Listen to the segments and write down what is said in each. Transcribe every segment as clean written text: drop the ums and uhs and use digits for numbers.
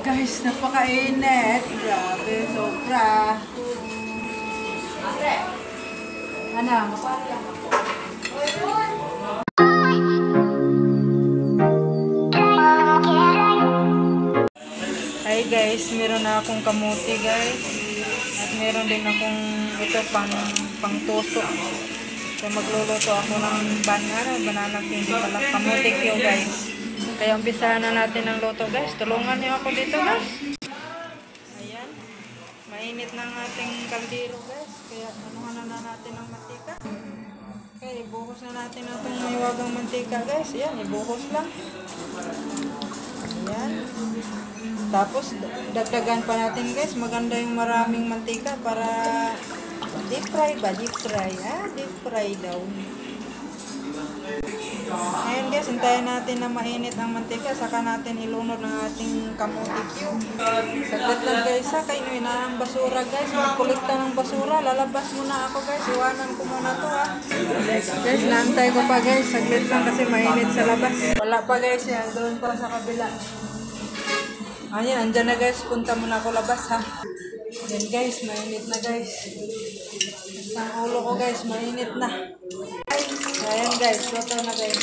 Guys, napakainit. Grabe, sobra. Ano? Hi guys, meron na akong kamuti guys. At meron din akong ito pang tuso. So magluluto ako ng banana candy pala. Kamuti kyo guys. Kaya umpisahan na natin ang luto guys. Tulungan niyo ako dito guys. Ayan. Mainit na ang ating kaldero guys. Kaya anuhan na natin ang mantika. Okay, ibuhos na natin itong mahiwagang mantika guys. Ayan, ibuhos lang. Ayan. Tapos dagdagan pa natin guys. Maganda yung maraming mantika para deep fry ba? Deep fry. Deep fry daw. Ngayon guys, hintayin natin na mainit ang mantika. Saka natin ilunod ng ating kamuti cube. Saglit lang guys ha. Kayo na ang basura guys. Magkulikta ng basura. Lalabas muna ako guys. Iwanan ko muna to ha. Guys, naantay ko pa guys. Saglit lang kasi mainit sa labas. Wala pa guys yan. Doon pa sa kabila. Ayan, andyan na guys. Punta muna ako labas ha. Ayan guys, mainit na guys. Ang ulo ko guys, mainit na. Ayan guys, luto na guys.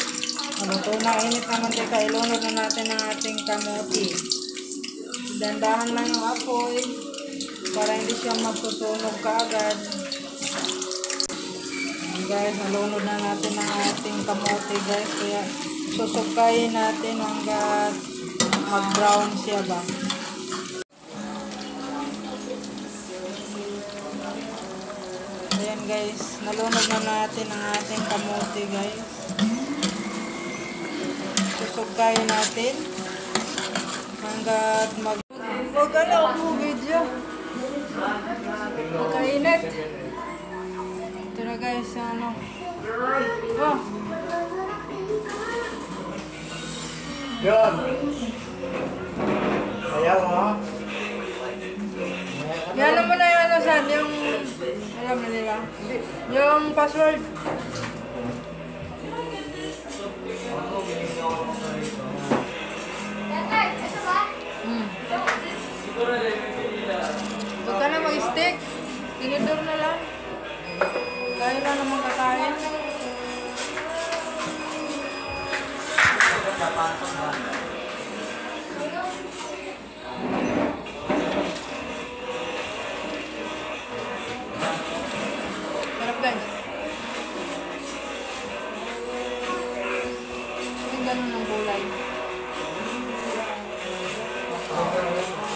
Luto na, init na mantika. Ilunod na natin ang ating kamuti. Dandahan lang yung apoy para hindi siya magsusunog kaagad. Ayan guys, nalunod na natin ang ating kamuti guys. Kaya susukayin natin hanggang mag-brown siya ba. Ayan guys, nalunod na natin ang ating kamuti guys. Susukayin natin hanggat Huwag ako video. Magkainit. Ito na guys, ano. Oh. Yun. Ayaw mo. Yan naman na yung ano saan, yung alam na nila. Yung password. Huwag ka na mag-stick. Tinidor na lang. Kaya na naman kakain. Sarap guys. Yung ganun ng gulay.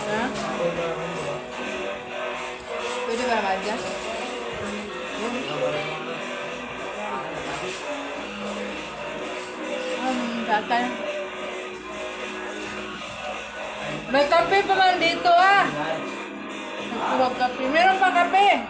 Ha? Pwede ba naman dyan? Tatay. May kape pa man dito ah. Nagkuwag kape. Meron pa kape.